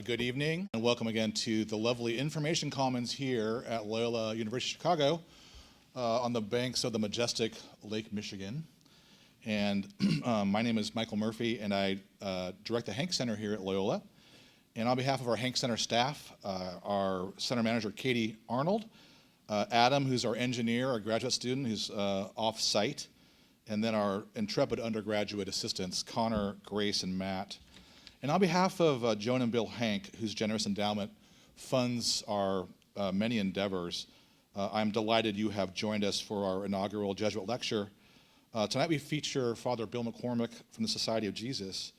Good evening, and welcome again to the lovely Information Commons here at Loyola University Chicago on the banks of the majestic Lake Michigan. And my name is Michael Murphy, and I direct the Hank Center here at Loyola. And on behalf of our Hank Center staff, our center manager, Katie Arnold, Adam, who's our engineer, our graduate student, who's off-site, and then our intrepid undergraduate assistants, Connor, Grace, and Matt. And on behalf of Joan and Bill Hank, whose generous endowment funds our many endeavors, I'm delighted you have joined us for our inaugural Jesuit lecture. Tonight we feature Father Bill McCormick from the Society of Jesus,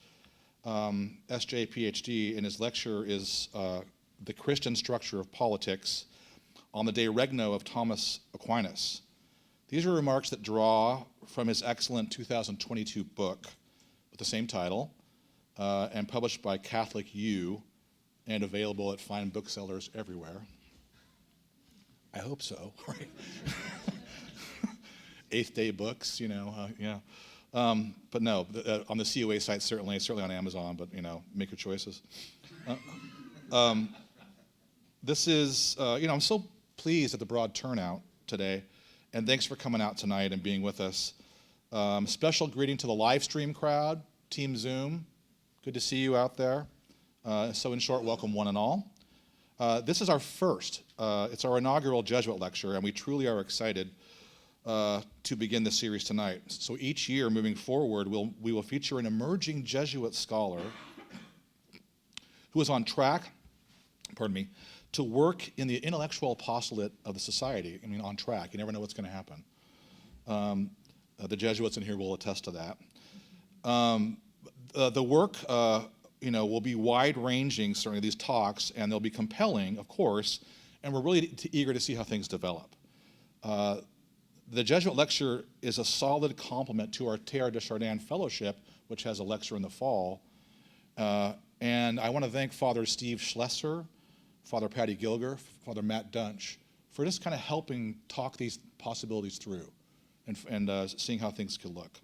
SJ, PhD, and his lecture is The Christian Structure of Politics on the De Regno of Thomas Aquinas. These are remarks that draw from his excellent 2022 book with the same title, and published by Catholic U and available at fine booksellers everywhere. I hope so, right? Eighth Day Books, yeah. But no, on the COA site, certainly on Amazon, but, make your choices. This is, I'm so pleased at the broad turnout today, and thanks for coming out tonight and being with us. Special greeting to the live stream crowd, Team Zoom. Good to see you out there. So in short, welcome one and all. This is our first, it's our inaugural Jesuit lecture, and we truly are excited to begin the series tonight. So each year moving forward, we will feature an emerging Jesuit scholar who is on track, to work in the intellectual apostolate of the society. On track. You never know what's going to happen. The Jesuits in here will attest to that. The work, will be wide-ranging, certainly, these talks, and they'll be compelling, of course, and we're really eager to see how things develop. The Jesuit lecture is a solid complement to our Terre de Chardin Fellowship, which has a lecture in the fall. And I want to thank Father Steve Schlesser, Father Patty Gilger, Father Matt Dunch, for just kind of helping talk these possibilities through and seeing how things could look.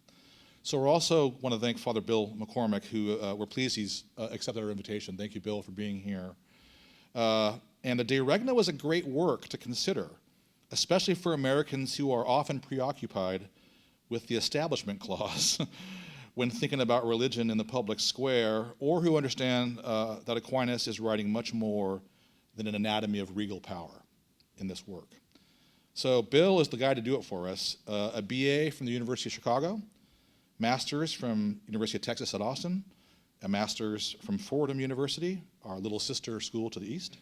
So we also want to thank Father Bill McCormick, who we're pleased he's accepted our invitation. Thank you, Bill, for being here. And the De Regno is a great work to consider, especially for Americans who are often preoccupied with the Establishment Clause when thinking about religion in the public square, or who understand that Aquinas is writing much more than an anatomy of regal power in this work. So Bill is the guy to do it for us, a BA from the University of Chicago, master's from University of Texas at Austin, a master's from Fordham University, our little sister school to the east,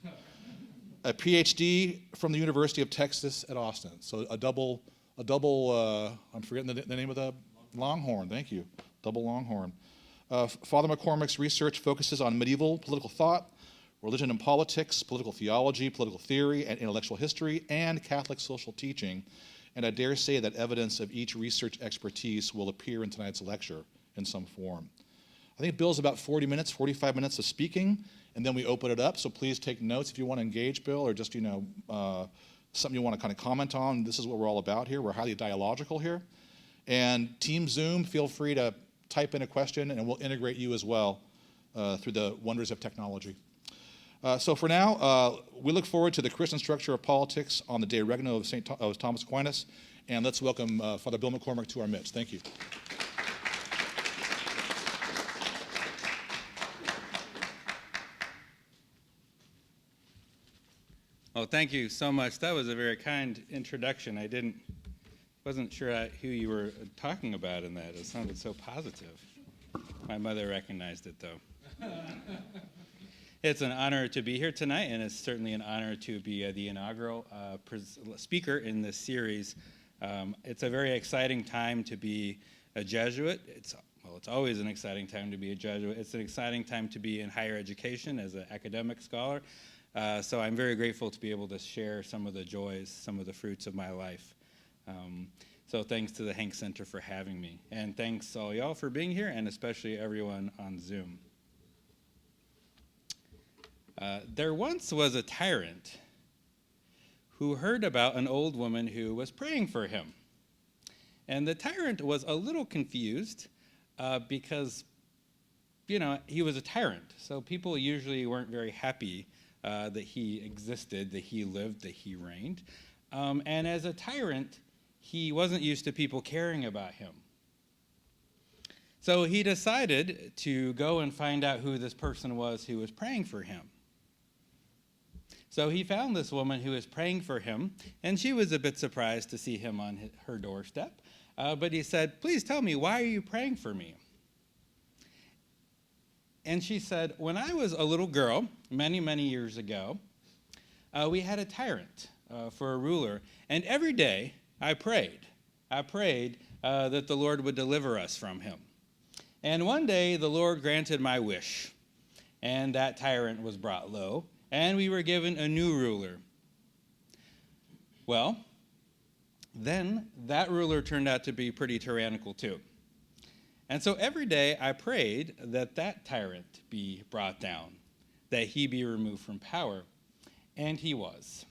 a PhD from the University of Texas at Austin. So a double. I'm forgetting the name of the Longhorn. Thank you, double Longhorn. Father McCormick's research focuses on medieval political thought, religion and politics, political theology, political theory, and intellectual history, and Catholic social teaching. And I dare say that evidence of each research expertise will appear in tonight's lecture in some form. I think Bill's about 45 minutes of speaking, and then we open it up. So please take notes if you want to engage Bill, or just, something you want to kind of comment on. This is what we're all about here. We're highly dialogical here. And Team Zoom, feel free to type in a question, and we'll integrate you as well through the wonders of technology. So for now, we look forward to the Christian structure of politics on the De Regno of Thomas Aquinas, and let's welcome Father Bill McCormick to our midst. Thank you. Well, thank you so much. That was a very kind introduction. Wasn't sure who you were talking about in that. It sounded so positive. My mother recognized it, though. It's an honor to be here tonight, and it's certainly an honor to be the inaugural speaker in this series. It's a very exciting time to be a Jesuit. It's always an exciting time to be a Jesuit. It's an exciting time to be in higher education as an academic scholar. So I'm very grateful to be able to share some of the joys, some of the fruits of my life. So thanks to the Hank Center for having me. And thanks all y'all for being here, and especially everyone on Zoom. There once was a tyrant who heard about an old woman who was praying for him. And the tyrant was a little confused because he was a tyrant. So people usually weren't very happy that he existed, that he lived, that he reigned. And as a tyrant, he wasn't used to people caring about him. So he decided to go and find out who this person was who was praying for him. So he found this woman who was praying for him, and she was a bit surprised to see him on her doorstep. But he said, "Please tell me, why are you praying for me?" And she said, "When I was a little girl, many, many years ago, we had a tyrant for a ruler, and every day I prayed. That the Lord would deliver us from him. And one day the Lord granted my wish, and that tyrant was brought low, and we were given a new ruler. Well, then that ruler turned out to be pretty tyrannical too. And so every day I prayed that that tyrant be brought down, that he be removed from power. And he was.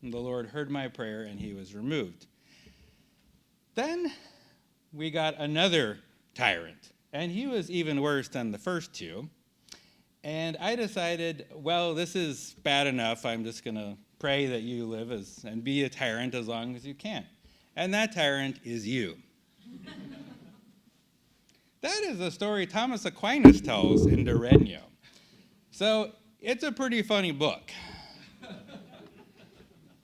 And the Lord heard my prayer, and he was removed. Then we got another tyrant, and he was even worse than the first two. And I decided, well, this is bad enough. I'm just going to pray that you live and be a tyrant as long as you can. And that tyrant is you. That is the story Thomas Aquinas tells in Regno. So it's a pretty funny book.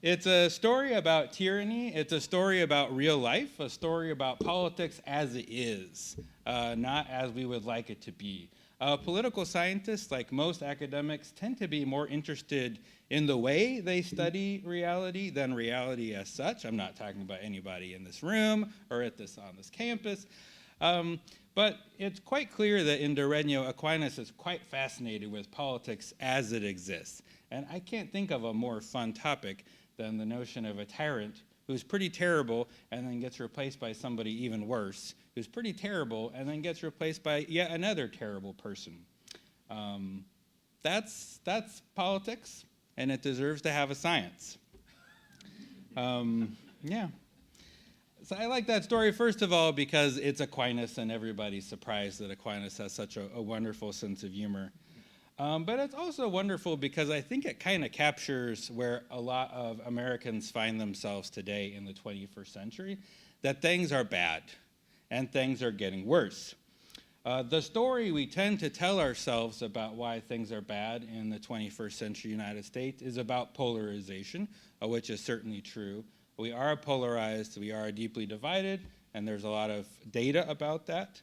It's a story about tyranny. It's a story about real life, a story about politics as it is, not as we would like it to be. Political scientists, like most academics, tend to be more interested in the way they study reality than reality as such. I'm not talking about anybody in this room or on this campus. But it's quite clear that in Regno, Aquinas is quite fascinated with politics as it exists. And I can't think of a more fun topic than the notion of a tyrant who's pretty terrible and then gets replaced by somebody even worse, who's pretty terrible and then gets replaced by yet another terrible person. That's politics, and it deserves to have a science. Yeah. So I like that story, first of all, because it's Aquinas, and everybody's surprised that Aquinas has such a wonderful sense of humor. But it's also wonderful because I think it kind of captures where a lot of Americans find themselves today in the 21st century, that things are bad and things are getting worse. The story we tend to tell ourselves about why things are bad in the 21st century United States is about polarization, which is certainly true. We are polarized, we are deeply divided, and there's a lot of data about that.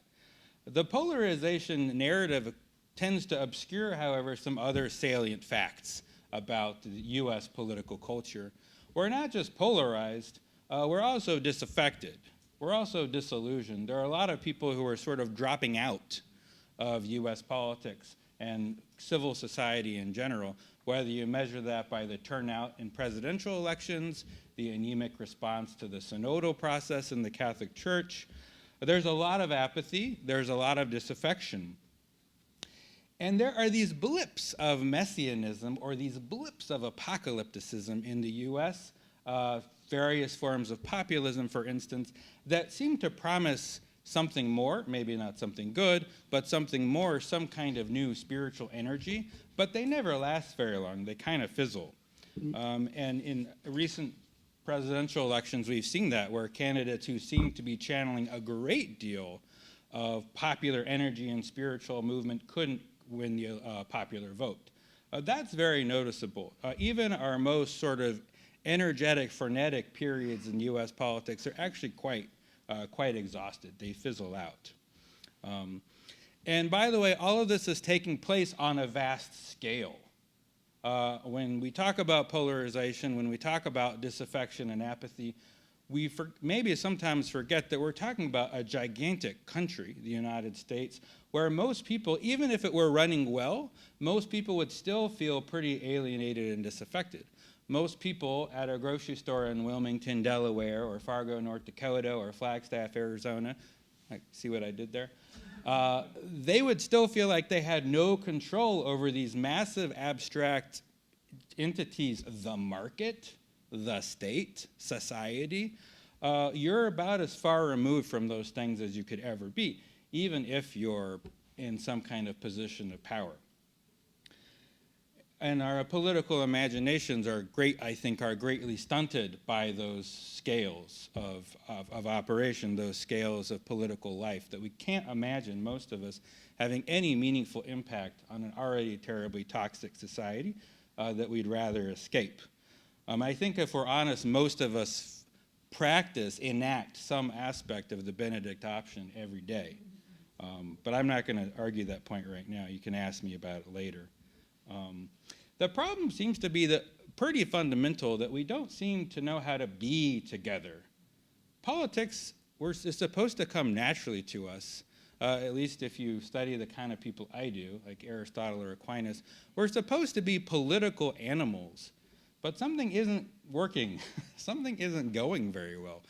The polarization narrative tends to obscure, however, some other salient facts about the U.S. political culture. We're not just polarized, we're also disaffected. We're also disillusioned. There are a lot of people who are sort of dropping out of U.S. politics and civil society in general, whether you measure that by the turnout in presidential elections, the anemic response to the synodal process in the Catholic Church. There's a lot of apathy. There's a lot of disaffection. And there are these blips of messianism, or these blips of apocalypticism in the U.S., various forms of populism, for instance, that seem to promise something more, maybe not something good, but something more, some kind of new spiritual energy, but they never last very long. They kind of fizzle. And in recent presidential elections, we've seen that, where candidates who seem to be channeling a great deal of popular energy and spiritual movement couldn't win the popular vote. That's very noticeable. Even our most sort of energetic, frenetic periods in U.S. politics are actually quite exhausted. They fizzle out. And by the way, all of this is taking place on a vast scale. When we talk about polarization, when we talk about disaffection and apathy, we maybe sometimes forget that we're talking about a gigantic country, the United States, where most people, even if it were running well, most people would still feel pretty alienated and disaffected. Most people at a grocery store in Wilmington, Delaware, or Fargo, North Dakota, or Flagstaff, Arizona, see what I did there? They would still feel like they had no control over these massive abstract entities, the market, the state, society. You're about as far removed from those things as you could ever be, even if you're in some kind of position of power. And our political imaginations are greatly stunted by those scales of operation, those scales of political life, that we can't imagine, most of us, having any meaningful impact on an already terribly toxic society that we'd rather escape. I think if we're honest, most of us enact some aspect of the Benedict option every day. But I'm not going to argue that point right now. You can ask me about it later. The problem seems to be pretty fundamental, that we don't seem to know how to be together. Politics is supposed to come naturally to us, at least if you study the kind of people I do, like Aristotle or Aquinas. We're supposed to be political animals, but something isn't working. Something isn't going very well.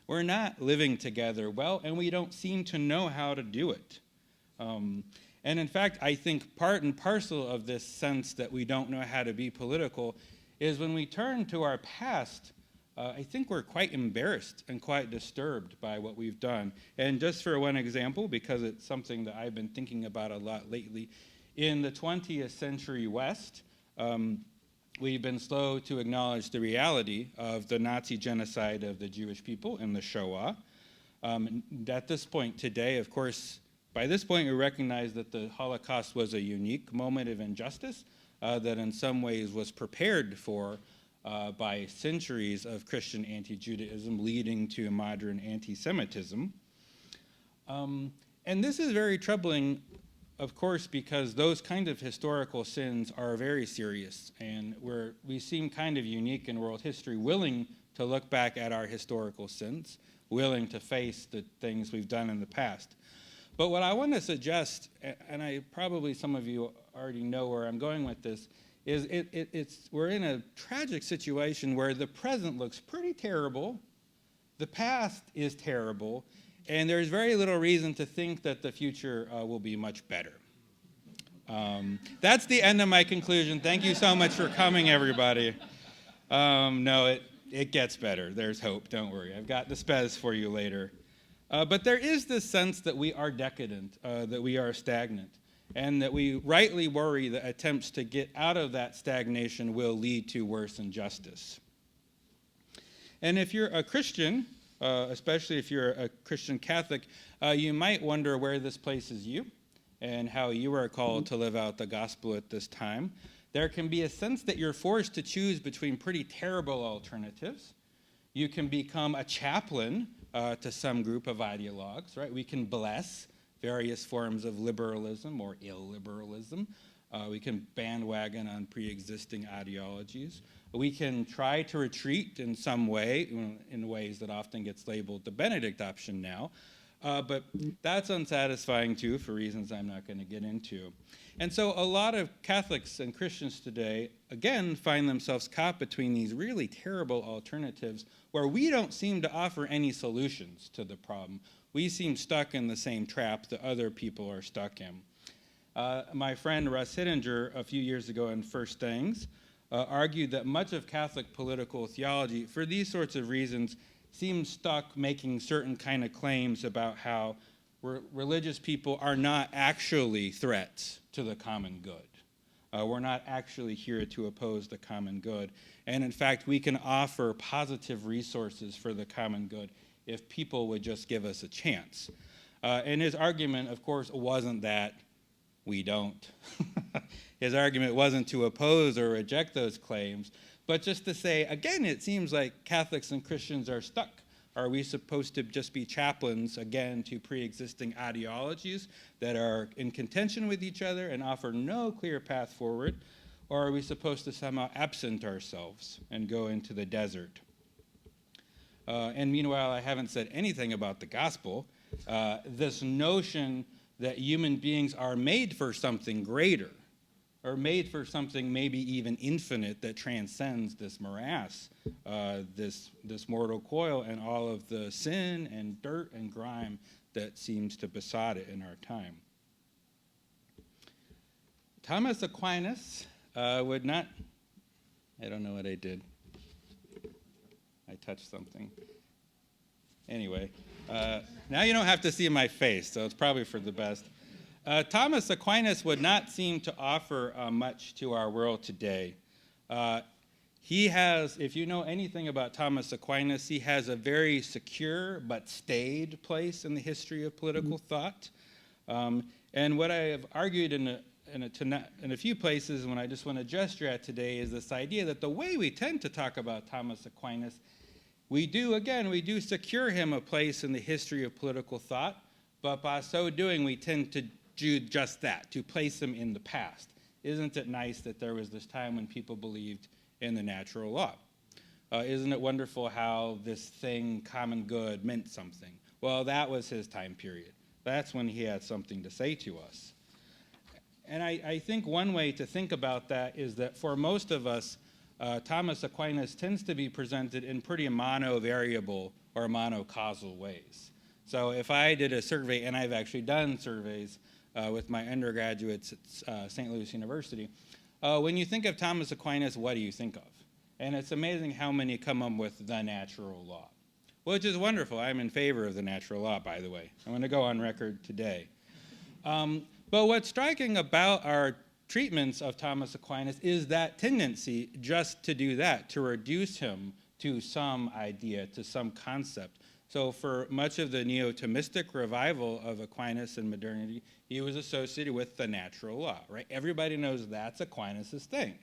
We're not living together well, and we don't seem to know how to do it. And in fact, I think part and parcel of this sense that we don't know how to be political is when we turn to our past, I think we're quite embarrassed and quite disturbed by what we've done. And just for one example, because it's something that I've been thinking about a lot lately, in the 20th century West, we've been slow to acknowledge the reality of the Nazi genocide of the Jewish people in the Shoah. At this point today, of course, by this point, we recognize that the Holocaust was a unique moment of injustice that in some ways was prepared for by centuries of Christian anti-Judaism leading to modern anti-Semitism. And this is very troubling, of course, because those kind of historical sins are very serious, and we seem kind of unique in world history, willing to look back at our historical sins, willing to face the things we've done in the past. But what I want to suggest, and probably some of you already know where I'm going with this, is we're in a tragic situation where the present looks pretty terrible, the past is terrible, and there's very little reason to think that the future will be much better. That's the end of my conclusion. Thank you so much for coming, everybody. No, it gets better. There's hope. Don't worry. I've got the spez for you later. But there is this sense that we are decadent, that we are stagnant, and that we rightly worry that attempts to get out of that stagnation will lead to worse injustice. And if you're a Christian, especially if you're a Christian Catholic, you might wonder where this places you and how you are called to live out the gospel at this time. There can be a sense that you're forced to choose between pretty terrible alternatives. You can become a chaplain to some group of ideologues, right? We can bless various forms of liberalism or illiberalism. We can bandwagon on pre-existing ideologies. We can try to retreat in some way, in ways that often gets labeled the Benedict option now. But that's unsatisfying too, for reasons I'm not going to get into. And so a lot of Catholics and Christians today, again, find themselves caught between these really terrible alternatives where we don't seem to offer any solutions to the problem. We seem stuck in the same trap that other people are stuck in. My friend Russ Hittinger, a few years ago in First Things, argued that much of Catholic political theology, for these sorts of reasons, seems stuck making certain kind of claims about how religious people are not actually threats to the common good. We're not actually here to oppose the common good. And in fact, we can offer positive resources for the common good if people would just give us a chance. And his argument, of course, wasn't that we don't. His argument wasn't to oppose or reject those claims, but just to say, again, it seems like Catholics and Christians are stuck. Are we supposed to just be chaplains, again, to pre-existing ideologies that are in contention with each other and offer no clear path forward? Or are we supposed to somehow absent ourselves and go into the desert? And meanwhile, I haven't said anything about the gospel. This notion that human beings are made for something greater, or made for something maybe even infinite that transcends this morass, this mortal coil, and all of the sin and dirt and grime that seems to besot it in our time. Thomas Aquinas would not, I don't know what I did. I touched something. Anyway, now you don't have to see my face, so it's probably for the best. Thomas Aquinas would not seem to offer much to our world today. He has, if you know anything about Thomas Aquinas, he has a very secure but staid place in the history of political thought. And what I have argued in a few places, when I just want to gesture at today, is this idea that the way we tend to talk about Thomas Aquinas, we do secure him a place in the history of political thought, but by so doing, we tend to do just that, to place him in the past. Isn't it nice that there was this time when people believed in the natural law? Isn't it wonderful how this thing, common good, meant something? Well, that was his time period. That's when he had something to say to us. And I think one way to think about that is that for most of us, Thomas Aquinas tends to be presented in pretty monovariable or monocausal ways. So if I did a survey, and I've actually done surveys with my undergraduates at St. Louis University, when you think of Thomas Aquinas, what do you think of? And it's amazing how many come up with the natural law, which is wonderful. I'm in favor of the natural law, by the way. I'm going to go on record today. But what's striking about our treatments of Thomas Aquinas is that tendency just to do that, to reduce him to some idea, to some concept. So for much of the neo-Thomistic revival of Aquinas and modernity, he was associated with the natural law, right? Everybody knows that's Aquinas' thing.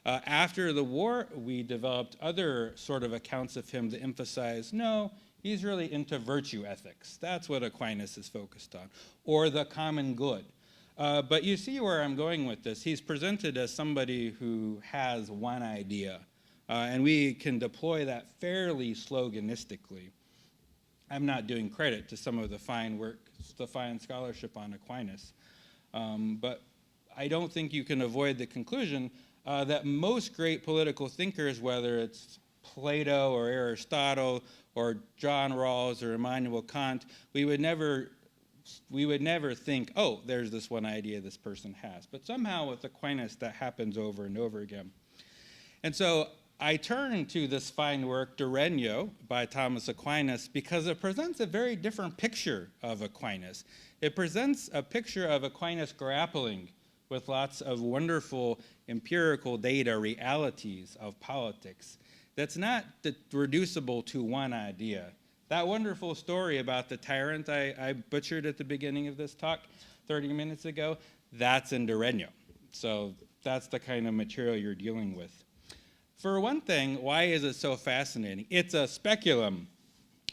After the war, we developed other sort of accounts of him that emphasize, no, he's really into virtue ethics. That's what Aquinas is focused on, or the common good. But you see where I'm going with this. He's presented as somebody who has one idea, and we can deploy that fairly sloganistically. I'm not doing credit to some of the fine work, the fine scholarship on Aquinas, but I don't think you can avoid the conclusion that most great political thinkers, whether it's Plato or Aristotle or John Rawls or Immanuel Kant, we would never think, oh, there's this one idea this person has. But somehow with Aquinas, that happens over and over again. And so I turn to this fine work, De Regno, by Thomas Aquinas, because it presents a very different picture of Aquinas. It presents a picture of Aquinas grappling with lots of wonderful empirical data, realities of politics. That's not reducible to one idea. That wonderful story about the tyrant I butchered at the beginning of this talk 30 minutes ago, that's in De Regno. So that's the kind of material you're dealing with. For one thing, why is it so fascinating? It's a speculum.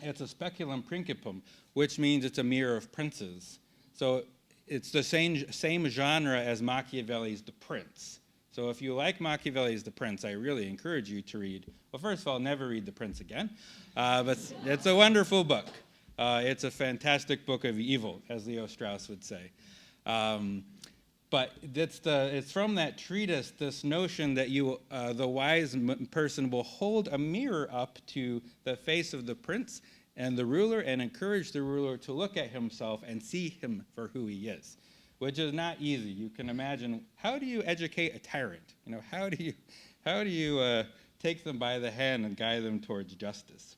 It's a speculum principum, which means it's a mirror of princes. So it's the same genre as Machiavelli's The Prince. So if you like Machiavelli's The Prince, I really encourage you to read. Well, first of all, never read The Prince again. But it's a wonderful book. It's a fantastic book of evil, as Leo Strauss would say. But it's from that treatise, this notion that the wise person will hold a mirror up to the face of the prince and the ruler and encourage the ruler to look at himself and see him for who he is, which is not easy. You can imagine, how do you educate a tyrant? How do you take them by the hand and guide them towards justice?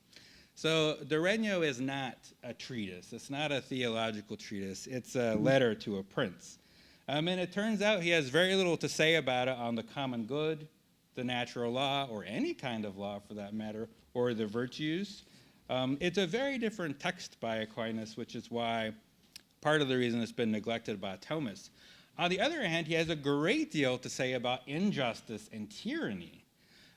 So De Regno is not a treatise. It's not a theological treatise. It's a letter to a prince. And it turns out he has very little to say about it on the common good, the natural law, or any kind of law for that matter, or the virtues. It's a very different text by Aquinas, which is why part of the reason it's been neglected by Thomas. On the other hand, he has a great deal to say about injustice and tyranny,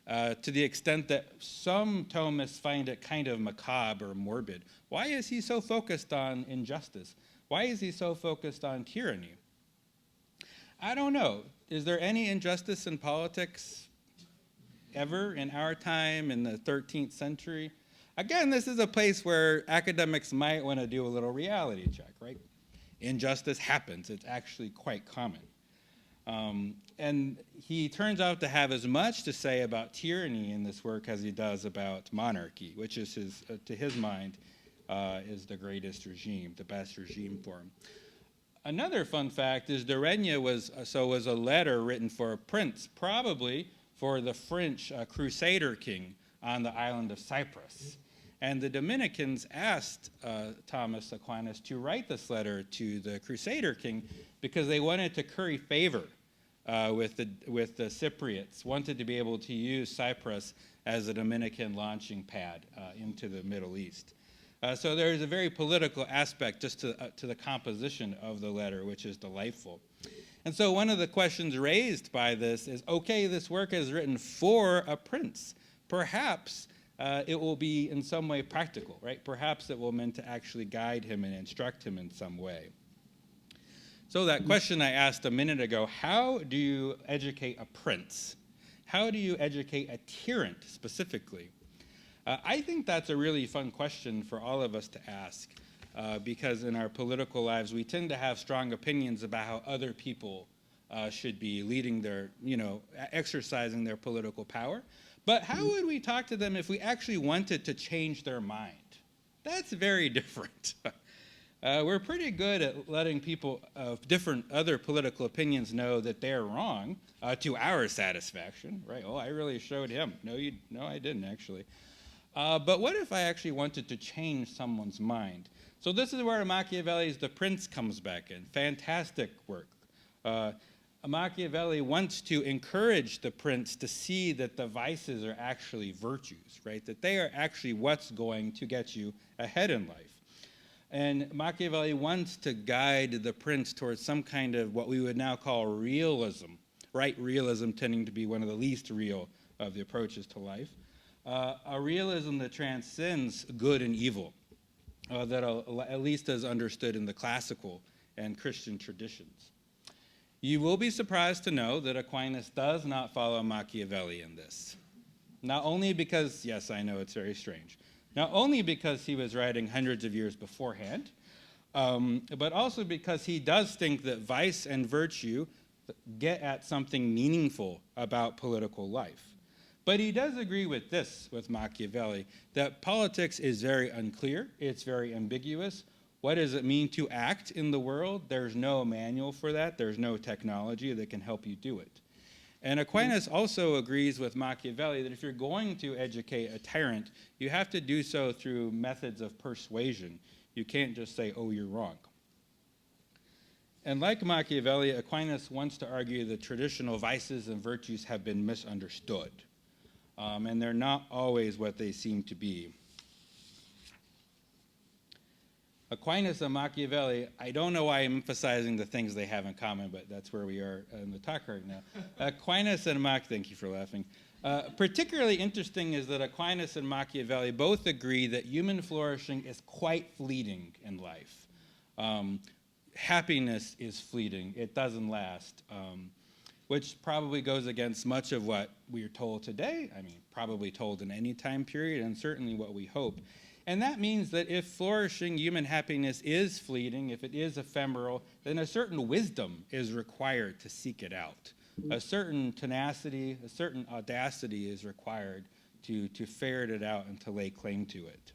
to the extent that some Thomists find it kind of macabre or morbid. Why is he so focused on injustice? Why is he so focused on tyranny? I don't know. Is there any injustice in politics ever in our time, in the 13th century? Again, this is a place where academics might want to do a little reality check, right? Injustice happens. It's actually quite common. And he turns out to have as much to say about tyranny in this work as he does about monarchy, which is, to his mind, is the greatest regime, the best regime for him. Another fun fact is De Regno was a letter written for a prince, probably for the French crusader king on the island of Cyprus. And the Dominicans asked Thomas Aquinas to write this letter to the Crusader king because they wanted to curry favor with the Cypriots, wanted to be able to use Cyprus as a Dominican launching pad into the Middle East. So there's a very political aspect just to the composition of the letter, which is delightful. And so one of the questions raised by this is, okay, this work is written for a prince. Perhaps it will be in some way practical, right? Perhaps it will meant to actually guide him and instruct him in some way. So that question I asked a minute ago, how do you educate a prince? How do you educate a tyrant specifically? I think that's a really fun question for all of us to ask because in our political lives, we tend to have strong opinions about how other people should be leading their, exercising their political power. But how would we talk to them if we actually wanted to change their mind? That's very different. We're pretty good at letting people of different other political opinions know that they're wrong to our satisfaction, right? Oh, I really showed him. No, I didn't actually. But what if I actually wanted to change someone's mind? So this is where Machiavelli's The Prince comes back in. Fantastic work. Machiavelli wants to encourage the prince to see that the vices are actually virtues, right? That they are actually what's going to get you ahead in life. And Machiavelli wants to guide the prince towards some kind of what we would now call realism, right? Realism tending to be one of the least real of the approaches to life. A realism that transcends good and evil, that at least as understood in the classical and Christian traditions. You will be surprised to know that Aquinas does not follow Machiavelli in this. Not only because, yes, I know it's very strange, not only because he was writing hundreds of years beforehand, but also because he does think that vice and virtue get at something meaningful about political life. But he does agree with this, with Machiavelli, that politics is very unclear, it's very ambiguous. What does it mean to act in the world? There's no manual for that. There's no technology that can help you do it. And Aquinas also agrees with Machiavelli that if you're going to educate a tyrant, you have to do so through methods of persuasion. You can't just say, oh, you're wrong. And like Machiavelli, Aquinas wants to argue that traditional vices and virtues have been misunderstood. And they're not always what they seem to be. Aquinas and Machiavelli, I don't know why I'm emphasizing the things they have in common, but that's where we are in the talk right now. Aquinas and thank you for laughing. Particularly interesting is that Aquinas and Machiavelli both agree that human flourishing is quite fleeting in life. Happiness is fleeting. It doesn't last, which probably goes against much of what we are told today. I mean, probably told in any time period, and certainly what we hope. And that means that if flourishing human happiness is fleeting, if it is ephemeral, then a certain wisdom is required to seek it out. A certain tenacity, a certain audacity is required to ferret it out and to lay claim to it.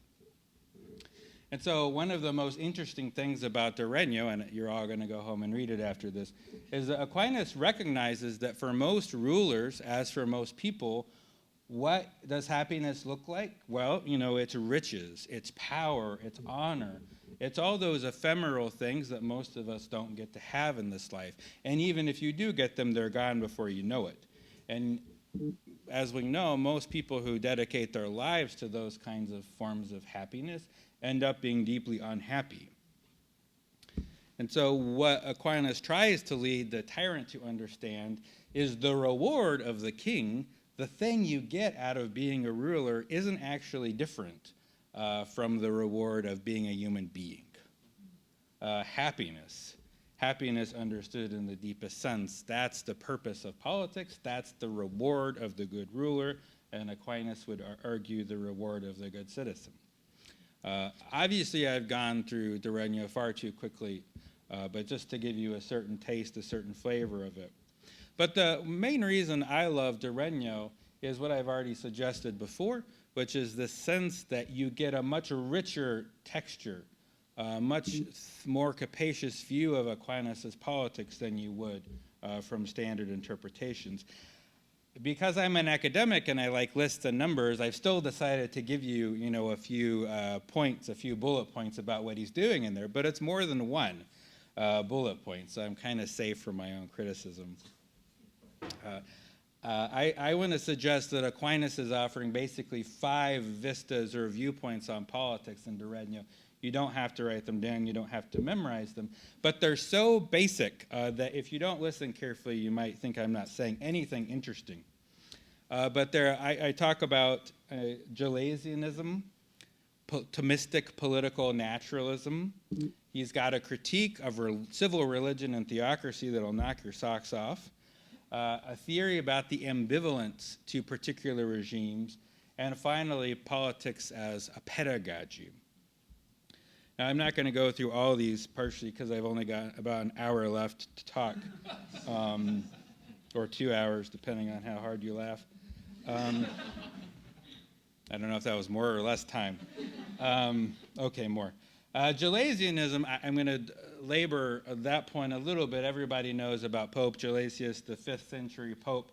And so one of the most interesting things about the Regno, and you're all going to go home and read it after this, is that Aquinas recognizes that for most rulers, as for most people, what does happiness look like? Well, it's riches, it's power, it's honor. It's all those ephemeral things that most of us don't get to have in this life. And even if you do get them, they're gone before you know it. And as we know, most people who dedicate their lives to those kinds of forms of happiness end up being deeply unhappy. And so what Aquinas tries to lead the tyrant to understand is the reward of the king. The thing you get out of being a ruler isn't actually different from the reward of being a human being. Happiness understood in the deepest sense, that's the purpose of politics, that's the reward of the good ruler, and Aquinas would argue the reward of the good citizen. Obviously, I've gone through the Regno far too quickly, but just to give you a certain taste, a certain flavor of it. But the main reason I love the Regno is what I've already suggested before, which is the sense that you get a much richer texture, a much more capacious view of Aquinas' politics than you would from standard interpretations. because I'm an academic and I like lists and numbers, I've still decided to give you, a few points, a few bullet points about what he's doing in there. But it's more than one bullet point, so I'm kind of safe from my own criticism. I want to suggest that Aquinas is offering basically 5 vistas or viewpoints on politics in Regno. You don't have to write them down. You don't have to memorize them. But they're so basic that if you don't listen carefully, you might think I'm not saying anything interesting. But I talk about Gelasianism, Thomistic political naturalism. He's got a critique of civil religion and theocracy that'll knock your socks off. A theory about the ambivalence to particular regimes. And finally, politics as a pedagogy. Now, I'm not going to go through all of these, partially because I've only got about an hour left to talk, or 2 hours, depending on how hard you laugh. I don't know if that was more or less time. Okay, more. Gelasianism, I'm going to labor that point a little bit. Everybody knows about Pope Gelasius, the 5th century pope,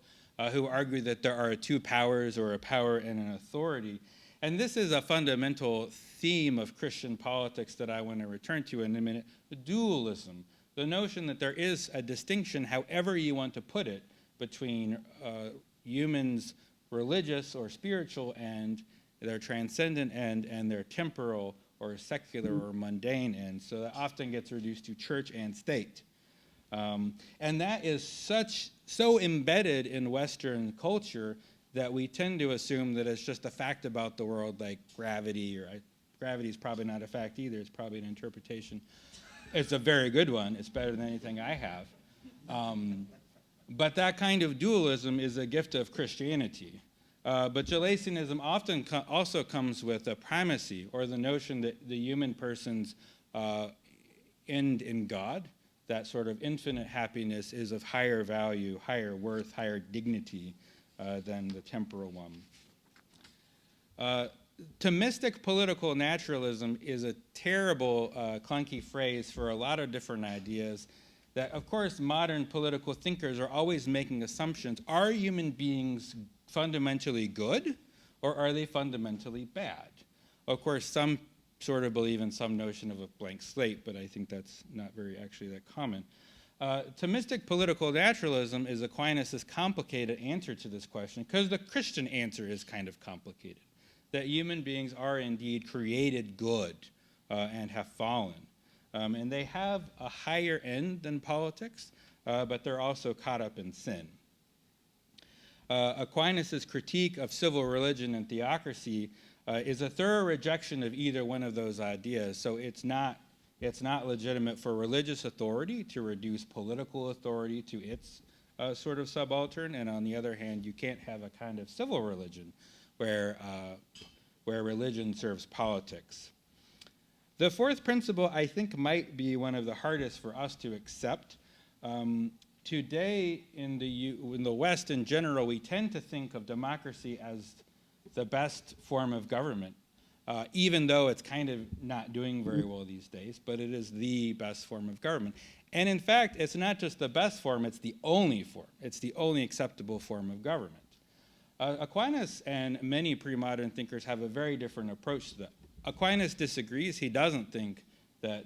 who argued that there are 2 powers, or a power and an authority. And this is a fundamental theme of Christian politics that I want to return to in a minute, dualism, the notion that there is a distinction, however you want to put it, between humans' religious or spiritual end, their transcendent end, and their temporal or secular or mundane end. So that often gets reduced to church and state. And that is so embedded in Western culture that we tend to assume that it's just a fact about the world, like gravity, or gravity is probably not a fact either. It's probably an interpretation. It's a very good one. It's better than anything I have. But that kind of dualism is a gift of Christianity. But Gelasianism often also comes with a primacy, or the notion that the human person's end in God, that sort of infinite happiness, is of higher value, higher worth, higher dignity than the temporal one. Thomistic political naturalism is a terrible, clunky phrase for a lot of different ideas that, of course, modern political thinkers are always making assumptions. Are human beings fundamentally good, or are they fundamentally bad? Of course, some sort of believe in some notion of a blank slate, but I think that's not very actually that common. Thomistic political naturalism is Aquinas' complicated answer to this question, because the Christian answer is kind of complicated, that human beings are indeed created good and have fallen. And they have a higher end than politics, but they're also caught up in sin. Aquinas' critique of civil religion and theocracy is a thorough rejection of either one of those ideas. So it's not legitimate for religious authority to reduce political authority to its sort of subaltern, and on the other hand, you can't have a kind of civil religion where religion serves politics. The fourth principle, I think, might be one of the hardest for us to accept. Today, in the West in general, we tend to think of democracy as the best form of government, even though it's kind of not doing very well these days, but it is the best form of government. And in fact, it's not just the best form, it's the only form. It's the only acceptable form of government. Aquinas and many pre-modern thinkers have a very different approach to that. Aquinas disagrees. He doesn't think that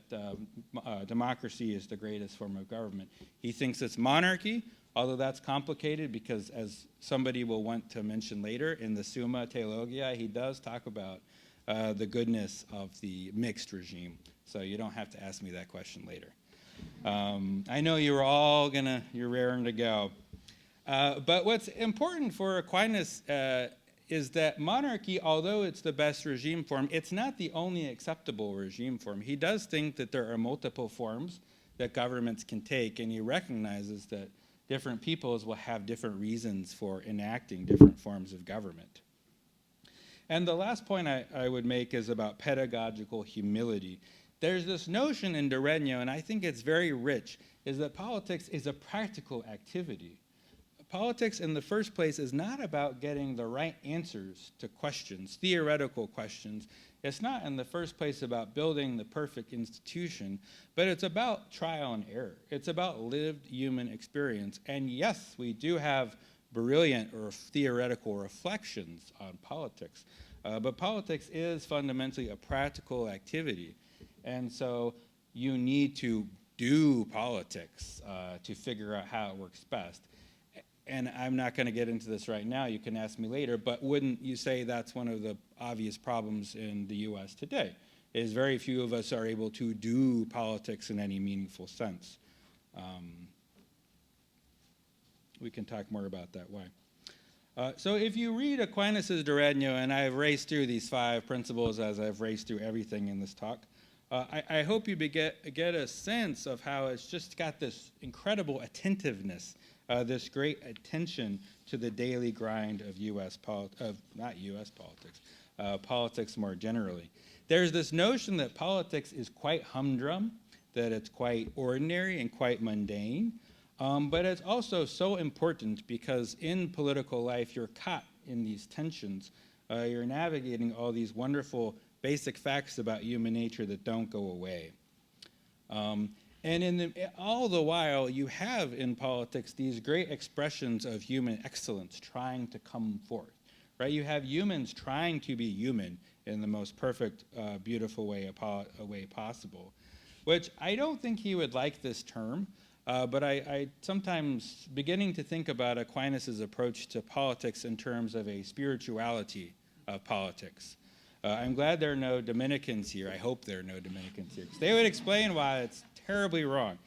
democracy is the greatest form of government. He thinks it's monarchy, although that's complicated because, as somebody will want to mention later, in the Summa Theologia, he does talk about the goodness of the mixed regime. So you don't have to ask me that question later. I know you're raring to go. But what's important for Aquinas is that monarchy, although it's the best regime form, it's not the only acceptable regime form. He does think that there are multiple forms that governments can take, and he recognizes that different peoples will have different reasons for enacting different forms of government. And the last point I would make is about pedagogical humility. There's this notion in Regno, and I think it's very rich, is that politics is a practical activity. Politics, in the first place, is not about getting the right answers to questions, theoretical questions. It's not, in the first place, about building the perfect institution, but it's about trial and error. It's about lived human experience. And yes, we do have brilliant or theoretical reflections on politics. But politics is fundamentally a practical activity. And so you need to do politics to figure out how it works best. And I'm not going to get into this right now. You can ask me later. But wouldn't you say that's one of the obvious problems in the U.S. today, is very few of us are able to do politics in any meaningful sense. We can talk more about that why. So if you read Aquinas' De Regno, and I've raced through these 5 principles as I've raced through everything in this talk, I hope you get a sense of how it's just got this incredible attentiveness, this great attention to the daily grind of politics more generally. There's this notion that politics is quite humdrum, that it's quite ordinary and quite mundane, but it's also so important because in political life you're caught in these tensions. You're navigating all these wonderful basic facts about human nature that don't go away. And all the while you have in politics these great expressions of human excellence trying to come forth. Right? You have humans trying to be human in the most perfect, beautiful way possible, which I don't think he would like this term, but I sometimes beginning to think about Aquinas' approach to politics in terms of a spirituality of politics. I'm glad there are no Dominicans here. I hope there are no Dominicans here, 'cause they would explain why it's terribly wrong.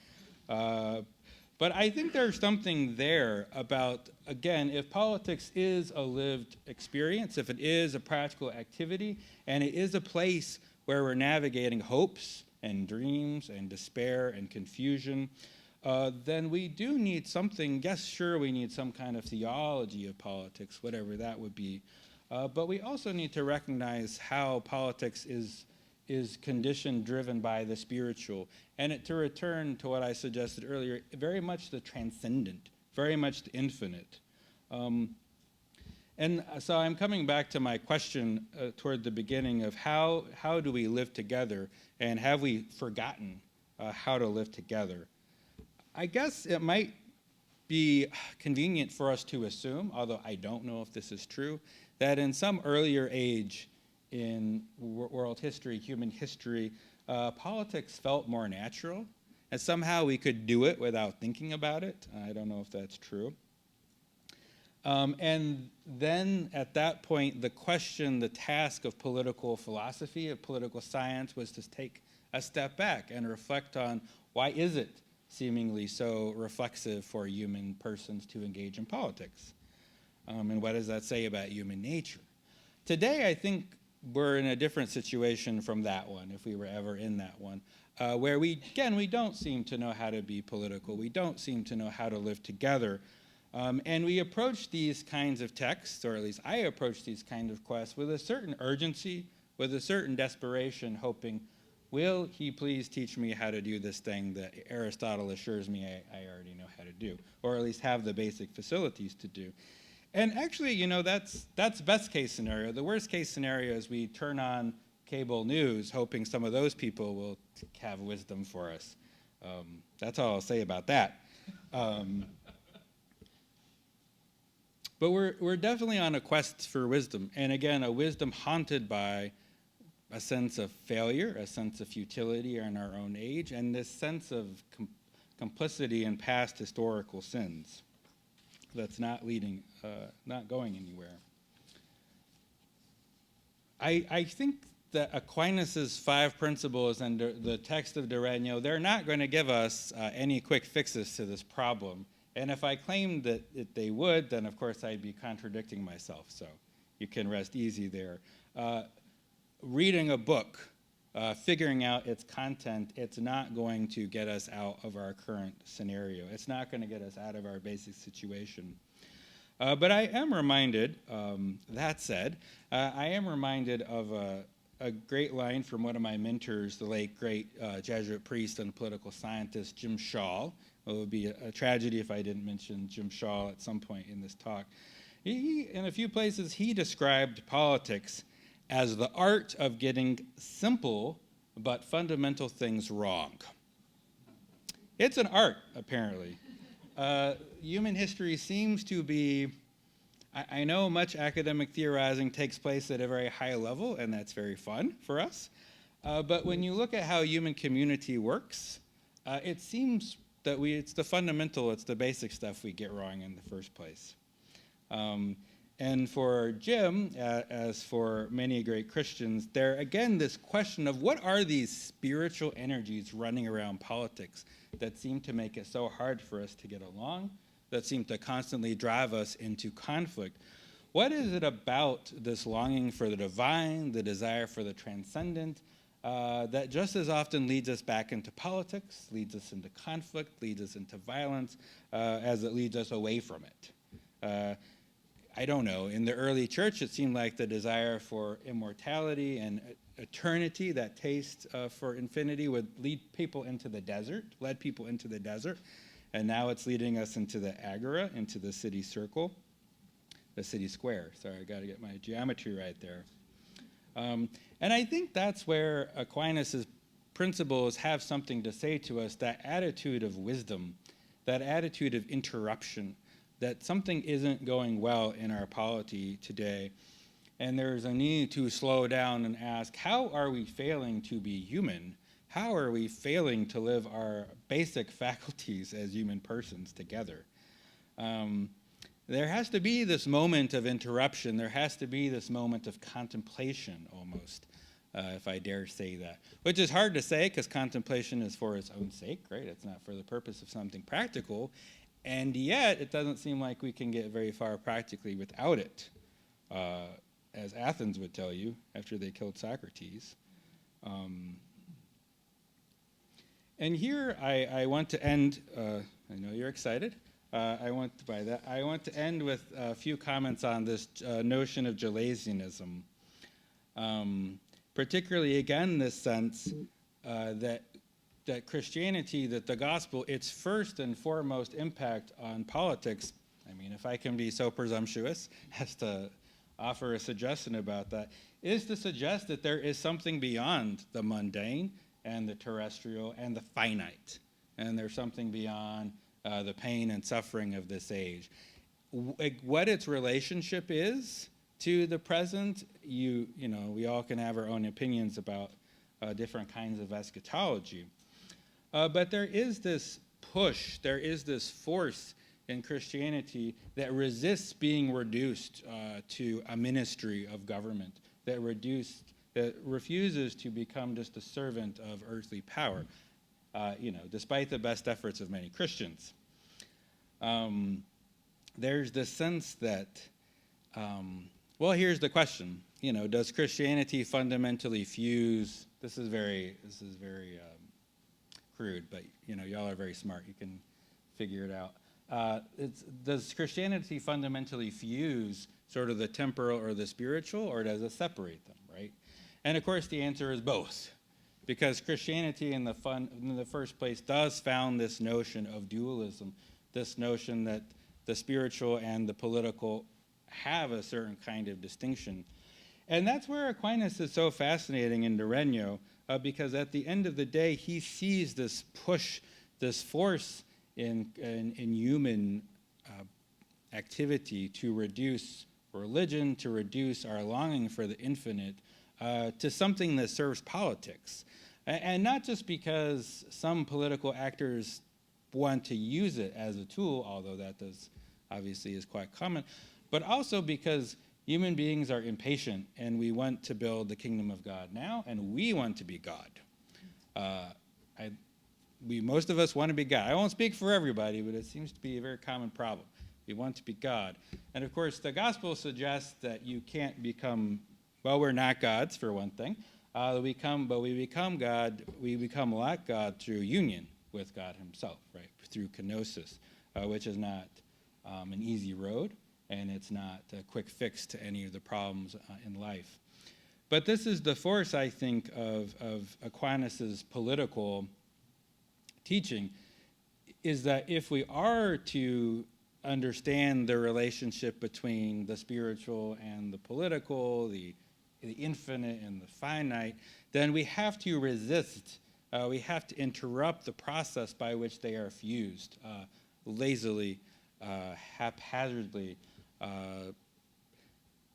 But I think there's something there about, again, if politics is a lived experience, if it is a practical activity, and it is a place where we're navigating hopes and dreams and despair and confusion, then we do need something. Yes, sure, we need some kind of theology of politics, whatever that would be. But we also need to recognize how politics is condition driven by the spiritual, and to return to what I suggested earlier, very much the transcendent, very much the infinite. And so I'm coming back to my question toward the beginning of how do we live together, and have we forgotten how to live together? I guess it might be convenient for us to assume, although I don't know if this is true, that in some earlier age in world history, human history, politics felt more natural, and somehow we could do it without thinking about it. I don't know if that's true. And then at that point, the task of political philosophy, of political science, was to take a step back and reflect on why is it seemingly so reflexive for human persons to engage in politics? And what does that say about human nature? Today, I think we're in a different situation from that one, if we were ever in that one, where we don't seem to know how to be political. We don't seem to know how to live together. And we approach these kinds of texts, or at least I approach these kinds of quests, with a certain urgency, with a certain desperation, hoping, will he please teach me how to do this thing that Aristotle assures me I already know how to do, or at least have the basic facilities to do. And actually, that's best case scenario. The worst case scenario is we turn on cable news, hoping some of those people will have wisdom for us. That's all I'll say about that. But we're definitely on a quest for wisdom, and again, a wisdom haunted by a sense of failure, a sense of futility in our own age, and this sense of complicity in past historical sins that's not going anywhere. I think that Aquinas' 5 principles and the text of De Regno, they're not going to give us any quick fixes to this problem. And if I claimed that they would, then of course I'd be contradicting myself. So you can rest easy there. Reading a book, figuring out its content, it's not going to get us out of our current scenario. It's not going to get us out of our basic situation. But I am reminded, that said, I am reminded of a great line from one of my mentors, the late great Jesuit priest and political scientist, Jim Shaw. It would be a tragedy if I didn't mention Jim Shaw at some point in this talk. In a few places, he described politics as the art of getting simple but fundamental things wrong. It's an art, apparently. Human history seems to be I know much academic theorizing takes place at a very high level, and that's very fun for us. But when you look at how human community works, it seems that it's the fundamental, it's the basic stuff we get wrong in the first place. And for Jim, as for many great Christians, there again this question of what are these spiritual energies running around politics that seem to make it so hard for us to get along, that seem to constantly drive us into conflict. What is it about this longing for the divine, the desire for the transcendent, that just as often leads us back into politics, leads us into conflict, leads us into violence, as it leads us away from it? I don't know. In the early church, it seemed like the desire for immortality and eternity, that taste for infinity, would lead people into the desert, led people into the desert. And now it's leading us into the agora, into the city circle, the city square. Sorry, I got to get my geometry right there. And I think that's where Aquinas' principles have something to say to us, that attitude of wisdom, that attitude of interruption, that something isn't going well in our polity today, and there's a need to slow down and ask, how are we failing to be human? How are we failing to live our basic faculties as human persons together? There has to be this moment of interruption. There has to be this moment of contemplation, almost, if I dare say that, which is hard to say because contemplation is for its own sake, right? It's not for the purpose of something practical. And yet, it doesn't seem like we can get very far practically without it, as Athens would tell you after they killed Socrates. And here, I want to end. I know you're excited. I want to end with a few comments on this notion of Gelasianism, particularly again this sense that Christianity, that the gospel, its first and foremost impact on politics, I mean, if I can be so presumptuous as to offer a suggestion about that, is to suggest that there is something beyond the mundane and the terrestrial and the finite, and there's something beyond the pain and suffering of this age. What its relationship is to the present, you know, we all can have our own opinions about different kinds of eschatology. But there is this push, there is this force in Christianity that resists being reduced to a ministry of government, that refuses to become just a servant of earthly power, despite the best efforts of many Christians. There's this sense that, here's the question. Does Christianity fundamentally fuse? This is very crude, but y'all are very smart. You can figure it out. Does Christianity fundamentally fuse sort of the temporal or the spiritual, or does it separate them, right? And of course, the answer is both, because Christianity in the first place does found this notion of dualism, this notion that the spiritual and the political have a certain kind of distinction. And that's where Aquinas is so fascinating in the Regno, because at the end of the day, he sees this push, this force in human activity to reduce religion, to reduce our longing for the infinite, to something that serves politics. And not just because some political actors want to use it as a tool, although that obviously is quite common, but also because human beings are impatient, and we want to build the kingdom of God now, and we want to be God. Most of us want to be God. I won't speak for everybody, but it seems to be a very common problem. We want to be God. And of course, the gospel suggests that you can't become, we're not gods, for one thing. We become God, we become like God through union with God himself, right? Through kenosis, which is not an easy road, and it's not a quick fix to any of the problems in life. But this is the force, I think, of Aquinas' political teaching, is that if we are to understand the relationship between the spiritual and the political, the infinite and the finite, then we have to resist, we have to interrupt the process by which they are fused, lazily, haphazardly,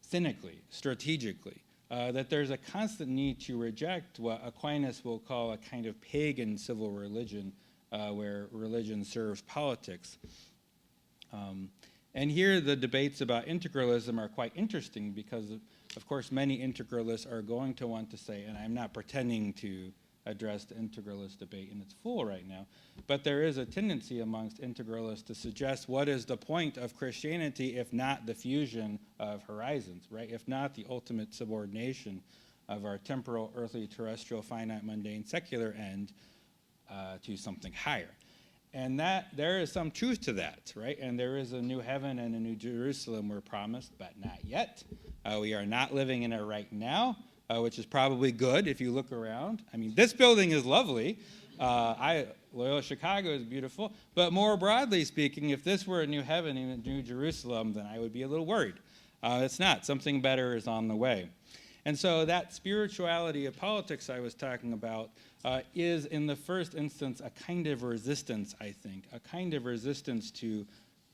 cynically, strategically, that there's a constant need to reject what Aquinas will call a kind of pagan civil religion, where religion serves politics. And here the debates about integralism are quite interesting because, of course, many integralists are going to want to say, and I'm not pretending to address the integralist debate in its full right now, but there is a tendency amongst integralists to suggest what is the point of Christianity if not the fusion of horizons, right? If not the ultimate subordination of our temporal, earthly, terrestrial, finite, mundane, secular end to something higher. And that there is some truth to that, right? And there is a new heaven and a new Jerusalem we're promised, but not yet. We are not living in it right now, which is probably good if you look around. I mean, this building is lovely. Loyola Chicago is beautiful. But more broadly speaking, if this were a new heaven and a new Jerusalem, then I would be a little worried. It's not. Something better is on the way. And so that spirituality of politics I was talking about is, in the first instance, a kind of resistance, I think, a kind of resistance to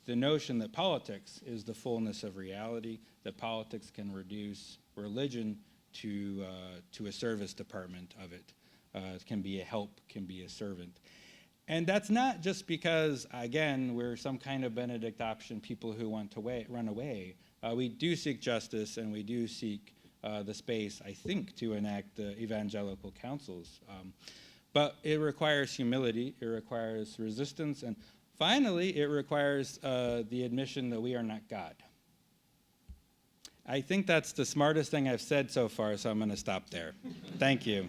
the notion that politics is the fullness of reality, that politics can reduce religion to a service department of it. It can be a help, can be a servant. And that's not just because, again, we're some kind of Benedict option people who want to run away. We do seek justice, and we do seek the space, I think, to enact the evangelical counsels. But it requires humility, it requires resistance, and finally, it requires the admission that we are not God. I think that's the smartest thing I've said so far, so I'm going to stop there. Thank you.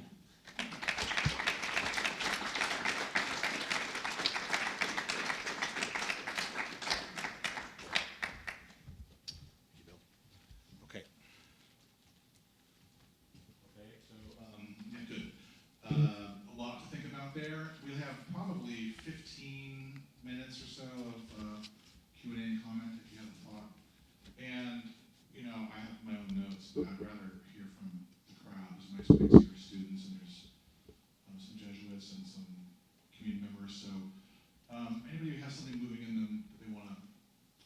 A lot to think about there. We'll have probably 15 minutes or so of Q&A and comment if you have a thought. And, you know, I have my own notes, but I'd rather hear from the crowd. There's a nice mix here of students, and there's some Jesuits and some community members. So anybody who has something moving in them that they want to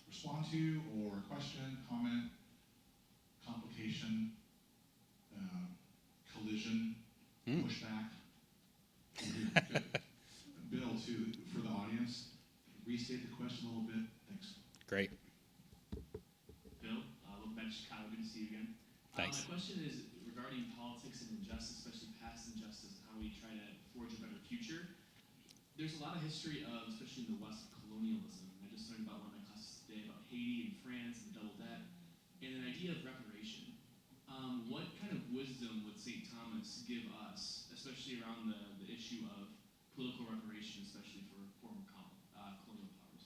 respond to, or question, comment, complication, collision, pushback. Good. Bill, too, for the audience, restate the question a little bit. Thanks. Great. Bill, welcome back to Chicago. Good to see you again. Thanks. My question is regarding politics and injustice, especially past injustice, and how we try to forge a better future. There's a lot of history of, especially in the West, colonialism. I just learned about one of my classes today about Haiti and France and the double debt, and an idea of reparation. What kind of wisdom would St. Thomas give us, especially around the issue of political reparation, especially for former colonial powers?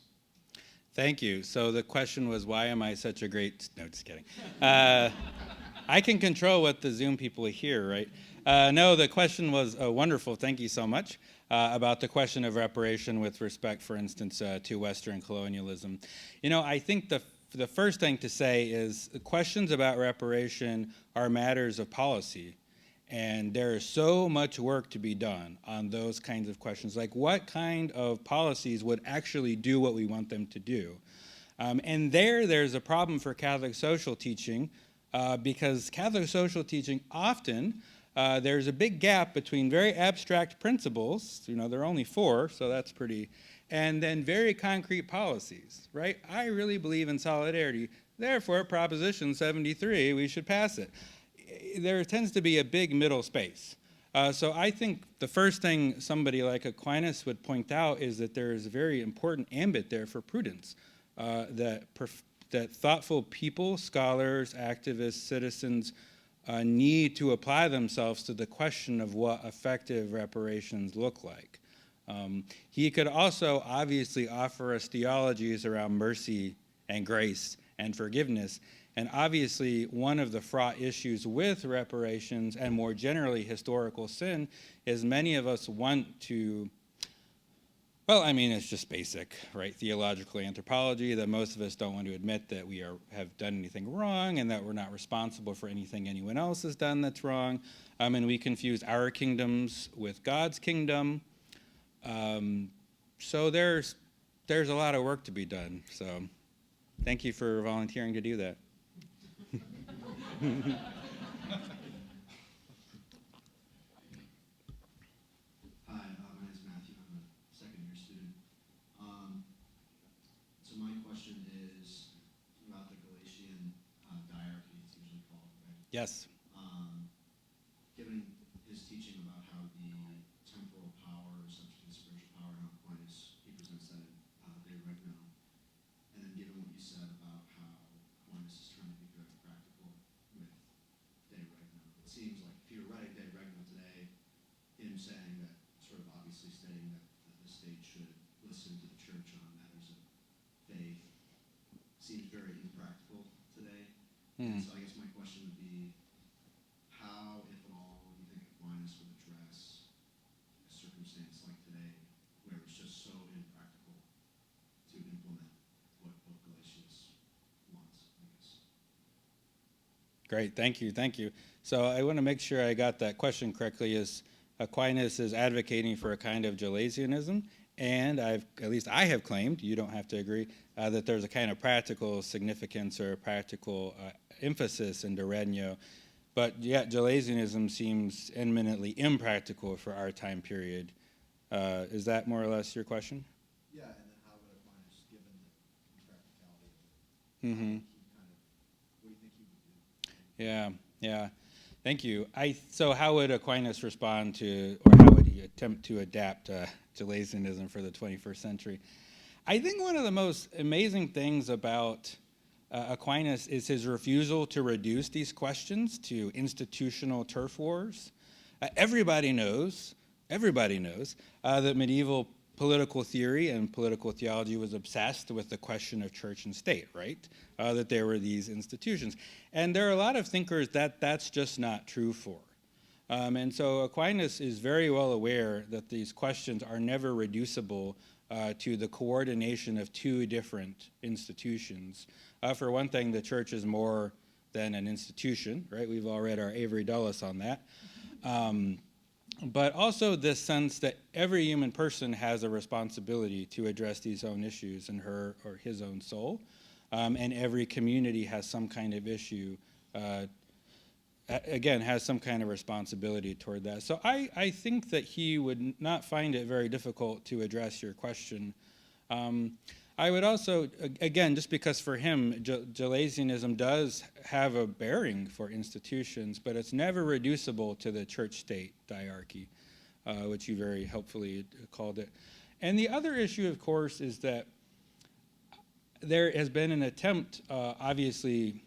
Thank you. So the question was, why am I such a great... No, just kidding. I can control what the Zoom people hear, right? No, the question was wonderful. Thank you so much. About the question of reparation with respect, for instance, to Western colonialism. You know, I think the first thing to say is questions about reparation are matters of policy. And there is so much work to be done on those kinds of questions. Like, what kind of policies would actually do what we want them to do? And there's a problem for Catholic social teaching, because Catholic social teaching often, there's a big gap between very abstract principles, you know, there are only 4, so that's pretty, and then very concrete policies, right? I really believe in solidarity, therefore, Proposition 73, we should pass it. There tends to be a big middle space. So I think the first thing somebody like Aquinas would point out is that there is a very important ambit there for prudence, that thoughtful people, scholars, activists, citizens need to apply themselves to the question of what effective reparations look like. He could also obviously offer us theologies around mercy and grace and forgiveness. And obviously, one of the fraught issues with reparations and more generally historical sin is many of us want to, well, I mean, it's just basic, right? Theological anthropology, that most of us don't want to admit that we have done anything wrong and that we're not responsible for anything anyone else has done that's wrong. And we confuse our kingdoms with God's kingdom. So there's a lot of work to be done, so... Thank you for volunteering to do that. Hi, my name is Matthew. I'm a second-year student. So my question is about the Galatian diarchy, it's usually called, right? Yes. Given his teaching about how the temporal power is subject to the spiritual power in Aquinas, he presents that in De Regno. And then given what you said about how Aquinas is trying to be very practical with De Regno, it seems like if you were writing De Regno today, him saying that, sort of obviously stating that the state should listen to the church on matters of faith, seems very impractical today. And so I guess my question would be, how, if at all, do you think Aquinas would address a circumstance like today where it's just so impractical to implement what Galatians wants, I guess? Great, thank you. So I want to make sure I got that question correctly. Is Aquinas is advocating for a kind of Gelasianism, and at least I have claimed, you don't have to agree, that there's a kind of practical significance or practical emphasis in De Regno, but yet Gelasianism seems eminently impractical for our time period. Is that more or less your question? Yeah, and then how would Aquinas, given the impracticality of it, Mm-hmm. what do you think he would do? Yeah. Thank you. So how would Aquinas respond to, or how would he attempt to adapt Gelasianism for the 21st century? I think one of the most amazing things about Aquinas is his refusal to reduce these questions to institutional turf wars. Everybody knows that medieval political theory and political theology was obsessed with the question of church and state, right? That there were these institutions. And there are a lot of thinkers that that's just not true for. And so Aquinas is very well aware that these questions are never reducible to the coordination of two different institutions. For one thing, the church is more than an institution, right? We've all read our Avery Dulles on that. But also this sense that every human person has a responsibility to address these own issues in her or his own soul, and every community has some kind of issue, has some kind of responsibility toward that. So I think that he would not find it very difficult to address your question. I would also, again, just because for him, Gelasianism does have a bearing for institutions, but it's never reducible to the church-state diarchy, which you very helpfully called it. And the other issue, of course, is that there has been an attempt, obviously,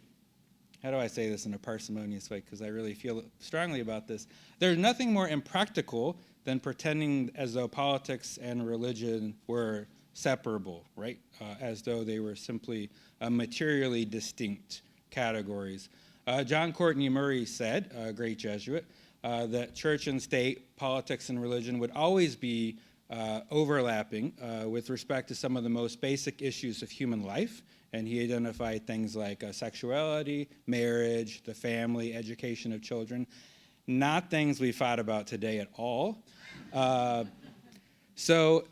how do I say this in a parsimonious way, because I really feel strongly about this. There's nothing more impractical than pretending as though politics and religion were separable, right? As though they were simply materially distinct categories. John Courtney Murray said, a great Jesuit, that church and state, politics and religion would always be overlapping with respect to some of the most basic issues of human life. And he identified things like sexuality, marriage, the family, education of children, not things we thought about today at all. So,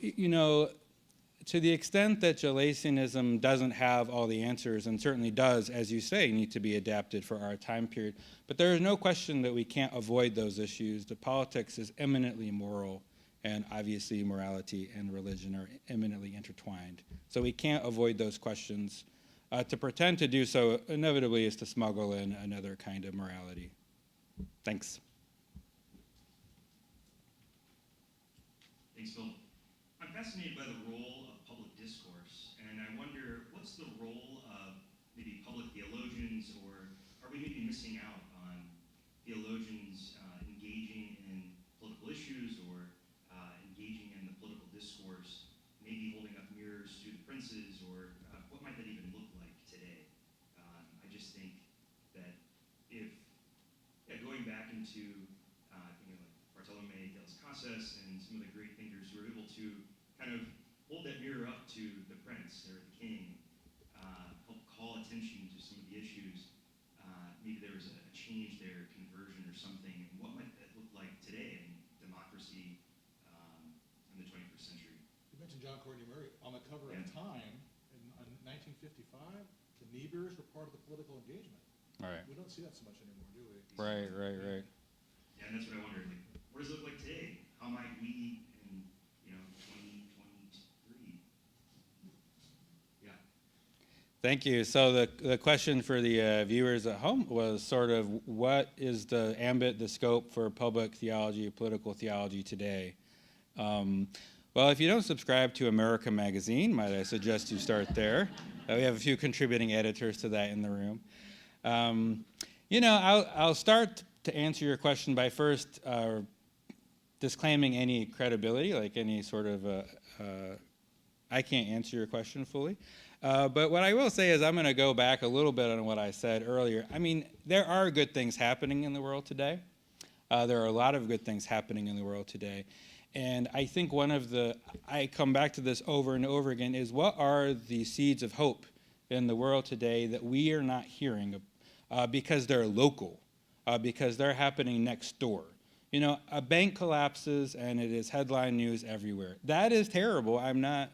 to the extent that Gelasianism doesn't have all the answers, and certainly does, as you say, need to be adapted for our time period, but there is no question that we can't avoid those issues. The politics is eminently moral, and obviously morality and religion are eminently intertwined. So we can't avoid those questions. To pretend to do so inevitably is to smuggle in another kind of morality. Thanks. Thanks, Phil. I'm fascinated by the role of public discourse, and I wonder, what's the role of maybe public theologians, or are we maybe missing out on theologians engaging in political issues or engaging in the political discourse, maybe holding up mirrors to the princes, or what might that even look like today? I just think that if, going back into like Bartolome de las Casas and some of the great thinkers who were able to kind of hold that mirror up to the prince or the king, help call attention to some of the issues, maybe there was a change there, conversion or something. And what might that look like today in democracy in the 21st century? You mentioned John Courtney Murray on the cover of Time in 1955. Neebers were part of the political engagement. Right. We don't see that so much anymore, do we? Right. Yeah, and that's what I wondered. Like, what does it look like today? How might we in 2023? Yeah. Thank you. So the question for the viewers at home was sort of what is the ambit, the scope for public theology, political theology today? Well, if you don't subscribe to America Magazine, might I suggest you start there. We have a few contributing editors to that in the room. I'll start to answer your question by first disclaiming any credibility, like any sort of I can't answer your question fully. But what I will say is I'm going to go back a little bit on what I said earlier. I mean, there are good things happening in the world today. There are a lot of good things happening in the world today. And I think I come back to this over and over again, is what are the seeds of hope in the world today that we are not hearing because they're local, because they're happening next door. A bank collapses and it is headline news everywhere. That is terrible. I'm not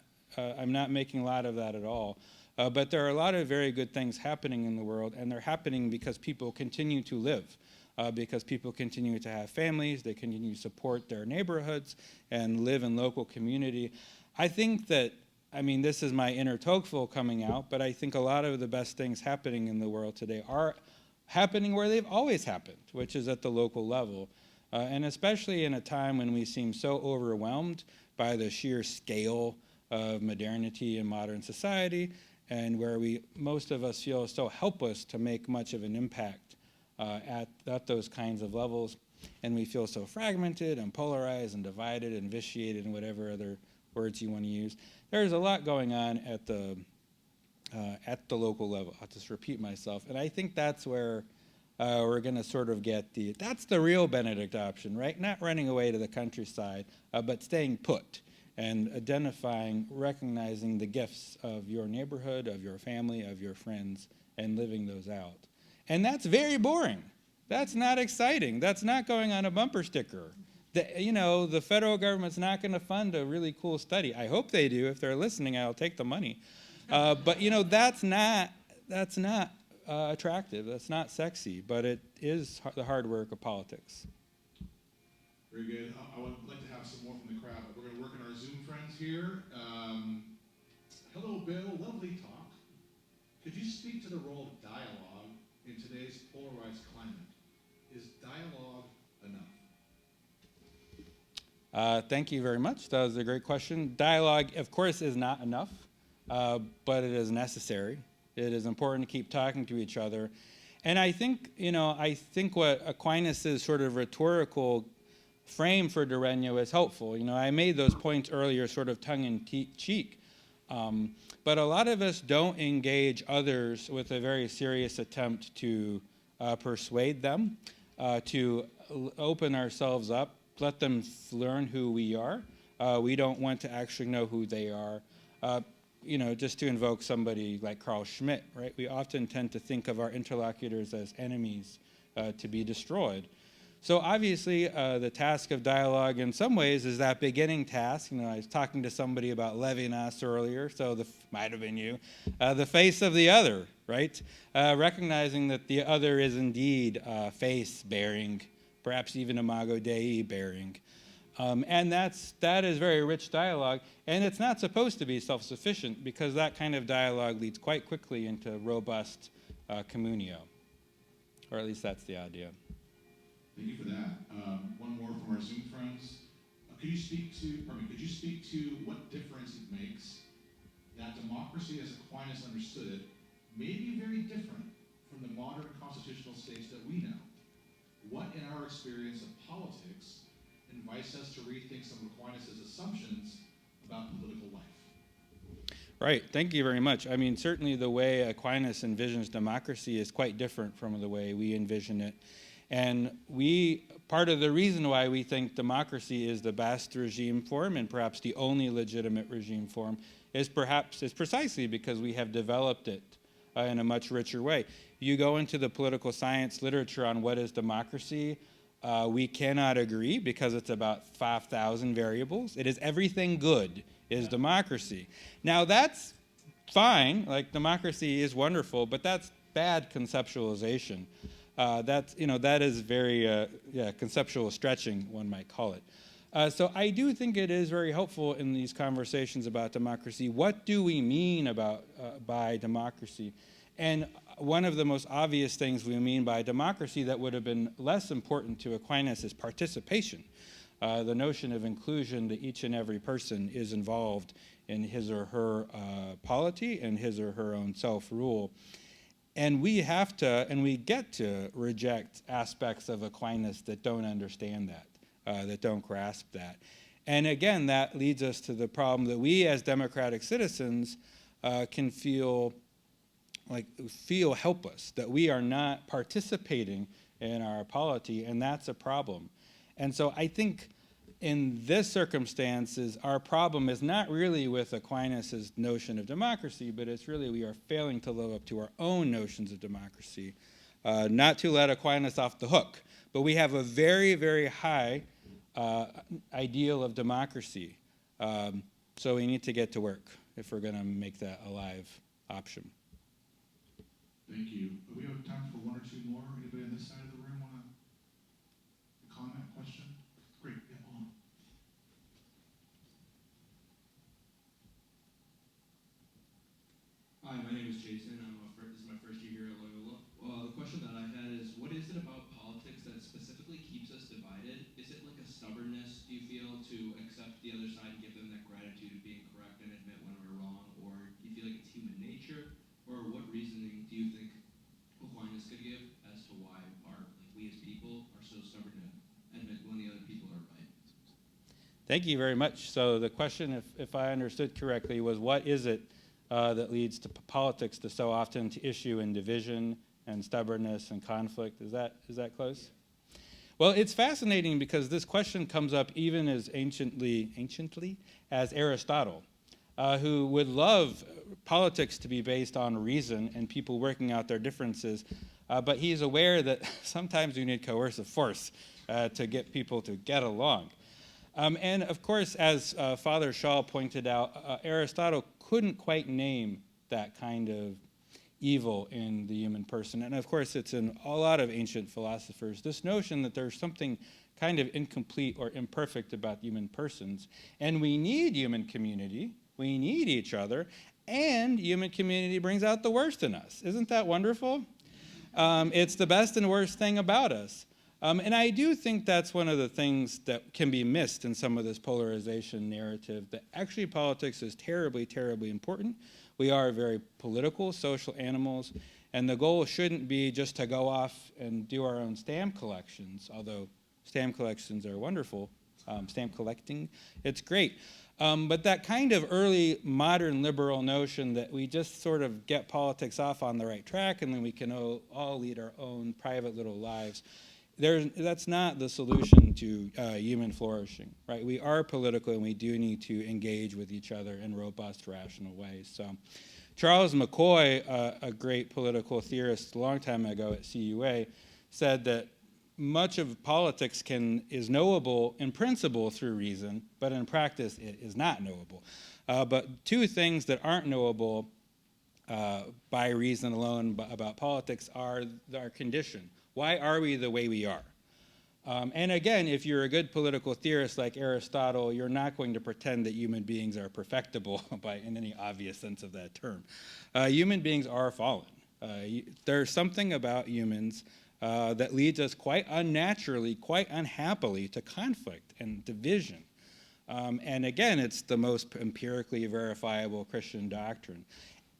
making light of that at all. But there are a lot of very good things happening in the world, and they're happening because people continue to live. Because people continue to have families, they continue to support their neighborhoods and live in local community. I think that, this is my inner Tocqueville coming out, but I think a lot of the best things happening in the world today are happening where they've always happened, which is at the local level. And especially in a time when we seem so overwhelmed by the sheer scale of modernity in modern society, and where most of us feel so helpless to make much of an impact at those kinds of levels, and we feel so fragmented and polarized and divided and vitiated and whatever other words you want to use. There's a lot going on at the local level. I'll just repeat myself, and I think that's where we're going to sort of get that's the real Benedict option, right? Not running away to the countryside, but staying put and recognizing the gifts of your neighborhood, of your family, of your friends, and living those out. And that's very boring. That's not exciting. That's not going on a bumper sticker. The federal government's not going to fund a really cool study. I hope they do. If they're listening, I'll take the money. But that's not attractive. That's not sexy. But it is the hard work of politics. Very good. I would like to have some more from the crowd, but we're going to work on our Zoom friends here. Hello, Bill. Lovely talk. Could you speak to the role of dialogue in today's polarized climate? Is dialogue enough? Thank you very much. That was a great question. Dialogue, of course, is not enough, but it is necessary. It is important to keep talking to each other. And I think what Aquinas' sort of rhetorical frame for Regno is helpful. I made those points earlier sort of tongue-in-cheek. But a lot of us don't engage others with a very serious attempt to persuade them, to open ourselves up, let them learn who we are. We don't want to actually know who they are. Just to invoke somebody like Carl Schmitt, right? We often tend to think of our interlocutors as enemies to be destroyed. So obviously, the task of dialogue in some ways is that beginning task. I was talking to somebody about Levinas earlier, so might have been you. The face of the other, right? Recognizing that the other is indeed face-bearing, perhaps even imago Dei bearing. And that is very rich dialogue, and it's not supposed to be self-sufficient because that kind of dialogue leads quite quickly into robust communio, or at least that's the idea. Thank you for that. One more from our Zoom friends. Could you speak to what difference it makes that democracy as Aquinas understood it may be very different from the modern constitutional states that we know? What in our experience of politics invites us to rethink some of Aquinas' assumptions about political life? Right. Thank you very much. Certainly the way Aquinas envisions democracy is quite different from the way we envision it. And part of the reason why we think democracy is the best regime form and perhaps the only legitimate regime form is precisely because we have developed it in a much richer way. You go into the political science literature on what is democracy, we cannot agree because it's about 5,000 variables. It is everything good is democracy. Now that's fine. Like, democracy is wonderful, but that's bad conceptualization. That is very conceptual stretching, one might call it. So I do think it is very helpful in these conversations about democracy. What do we mean by democracy? And one of the most obvious things we mean by democracy that would have been less important to Aquinas is participation. The notion of inclusion, that each and every person is involved in his or her polity and his or her own self-rule. And we have to, and we get to reject aspects of Aquinas that don't understand that don't grasp that. And again, that leads us to the problem that we as democratic citizens can feel helpless, that we are not participating in our polity, and that's a problem. And so I think in this circumstances, our problem is not really with Aquinas' notion of democracy, but it's really we are failing to live up to our own notions of democracy. Not to let Aquinas off the hook, but we have a very, very high ideal of democracy. So we need to get to work if we're going to make that a live option. Thank you. We have time for one or two more. Anybody on this side of the room want to comment, question? Great. Yeah, hold on. Hi, my name is Jason. This is my first year here at Loyola. The question that I had is, what is it about politics that specifically keeps us divided? Is it like a stubbornness, do you feel, to accept the other side and give them that gratitude of being correct and admit when we're wrong? Or do you feel like it's human nature? Or what reasoning do you think Aquinas could give as to why we as people are so stubborn to admit when the other people are right? Thank you very much. So the question, if I understood correctly, was what is it that leads to politics to so often to issue in division and stubbornness and conflict? Is that close? Well, it's fascinating because this question comes up even as anciently as Aristotle, who would love politics to be based on reason and people working out their differences, but he's aware that sometimes you need coercive force to get people to get along. And of course, as Father Shaw pointed out, Aristotle couldn't quite name that kind of evil in the human person. And of course, it's in a lot of ancient philosophers, this notion that there's something kind of incomplete or imperfect about human persons. And we need human community. We need each other. And human community brings out the worst in us. Isn't that wonderful? It's the best and worst thing about us. And I do think that's one of the things that can be missed in some of this polarization narrative, that actually politics is terribly, terribly important. We are very political, social animals, and the goal shouldn't be just to go off and do our own stamp collections, although stamp collections are wonderful. Stamp collecting, it's great. But that kind of early modern liberal notion that we just sort of get politics off on the right track and then we can all lead our own private little lives, that's not the solution to human flourishing, right? We are political and we do need to engage with each other in robust, rational ways. So Charles McCoy, a great political theorist a long time ago at CUA, said that much of politics is knowable in principle through reason, but in practice it is not knowable. But two things that aren't knowable by reason alone about politics are our condition. Why are we the way we are? And again, if you're a good political theorist like Aristotle, you're not going to pretend that human beings are perfectible in any obvious sense of that term. Human beings are fallen. There's something about humans that leads us quite unnaturally, quite unhappily to conflict and division. And again, it's the most empirically verifiable Christian doctrine.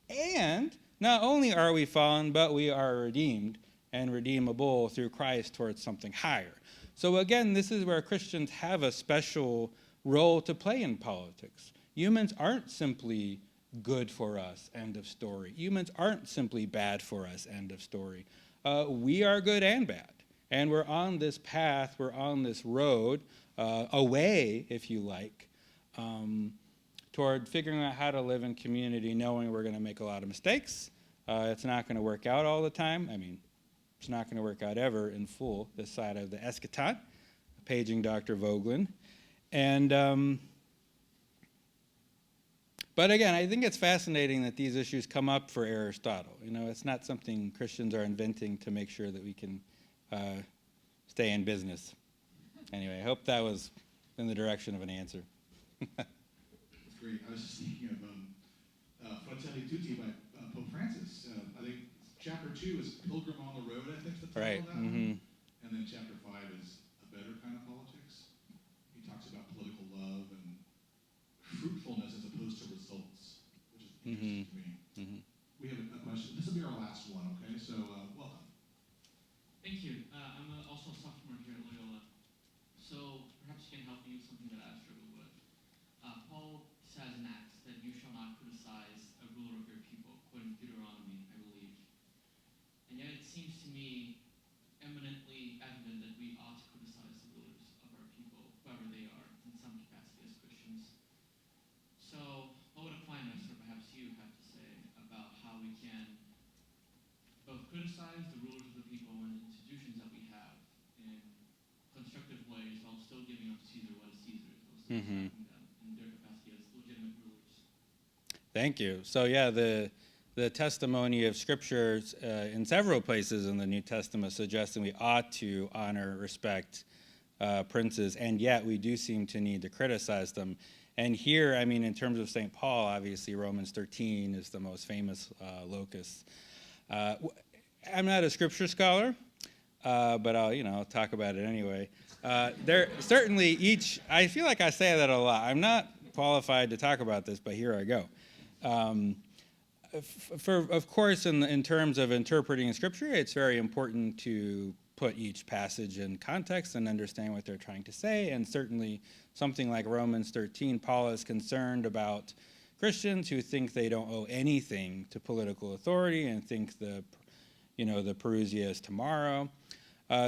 And not only are we fallen, but we are redeemed and redeemable through Christ towards something higher. So again, this is where Christians have a special role to play in politics. Humans aren't simply good for us, end of story. Humans aren't simply bad for us, end of story. We are good and bad. And we're on this path, we're on this road, away, if you like, toward figuring out how to live in community, knowing we're going to make a lot of mistakes. It's not going to work out all the time. I mean, it's not going to work out ever in full, this side of the eschaton, paging Dr. Vogelin. But again, I think it's fascinating that these issues come up for Aristotle. It's not something Christians are inventing to make sure that we can stay in business. Anyway, I hope that was in the direction of an answer. That's great. I was just thinking of Fratelli Tutti by Pope Francis. I think chapter 2 is Pilgrim on the Road, I think is the title Right. of that one. And then chapter 5 is A Better Kind of Politics. He talks about political love and fruitfulness as opposed to results, which is interesting to me. We have a question. This will be our last one, okay? So welcome. Thank you. I'm also a sophomore here at Loyola. So perhaps you can help me with something that I struggle with. Paul says in Acts that you shall not criticize a ruler of your people, quoting Deuteronomy, I believe. And yet it seems to me eminently evident that we ought to criticize the rulers of our people, whoever they are, in some capacity as Christians. So what would Aquinas, or perhaps you, have to say about how we can both criticize the rulers of the people and the institutions that we have in constructive ways while still giving up to Caesar what is Caesar's, while still respecting them in their capacity as legitimate rulers? Thank you. So yeah, the testimony of scriptures in several places in the New Testament suggesting we ought to honor, respect princes, and yet we do seem to need to criticize them. And here, I mean, in terms of St. Paul, obviously Romans 13 is the most famous locus. I'm not a scripture scholar, but I'll talk about it anyway. There certainly I feel like I say that a lot. I'm not qualified to talk about this, but here I go. Of course, in terms of interpreting Scripture, it's very important to put each passage in context and understand what they're trying to say. And certainly, something like Romans 13, Paul is concerned about Christians who think they don't owe anything to political authority and think the Parousia is tomorrow.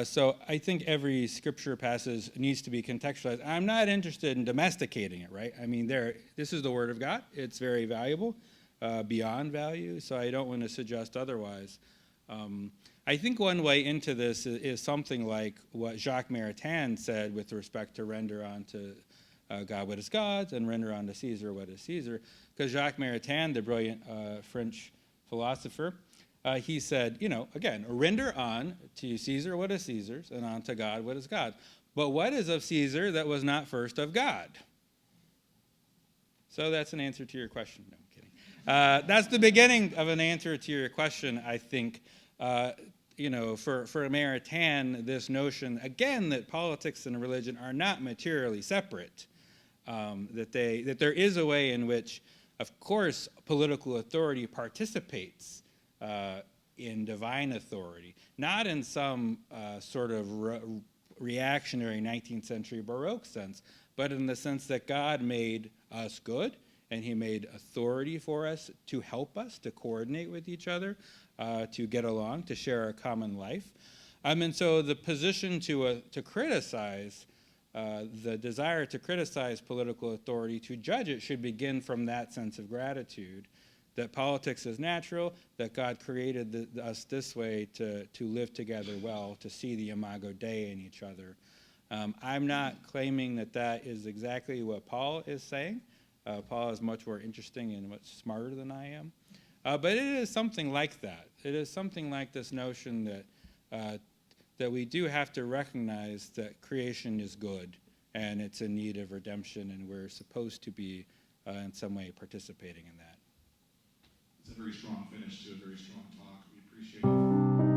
So I think every Scripture passage needs to be contextualized. I'm not interested in domesticating it, right? I mean, this is the Word of God. It's very valuable. Beyond value, so I don't want to suggest otherwise. I think one way into this is something like what Jacques Maritain said with respect to render unto God what is God's and render unto Caesar what is Caesar. Because Jacques Maritain, the brilliant French philosopher, he said, again, render on to Caesar what is Caesar's and unto God what is God. But what is of Caesar that was not first of God? So that's an answer to your question. No, I'm kidding. That's the beginning of an answer to your question, I think. For Maritain, this notion, again, that politics and religion are not materially separate, that there is a way in which, of course, political authority participates in divine authority, not in some sort of reactionary 19th century Baroque sense, but in the sense that God made us good, and he made authority for us to help us, to coordinate with each other, to get along, to share a common life. And so the position to criticize, the desire to criticize political authority, to judge it, should begin from that sense of gratitude, that politics is natural, that God created us this way to live together well, to see the imago Dei in each other. I'm not claiming that is exactly what Paul is saying. Paul is much more interesting and much smarter than I am. But it is something like that. It is something like this notion that we do have to recognize that creation is good and it's in need of redemption, and we're supposed to be in some way participating in that. It's a very strong finish to a very strong talk. We appreciate it.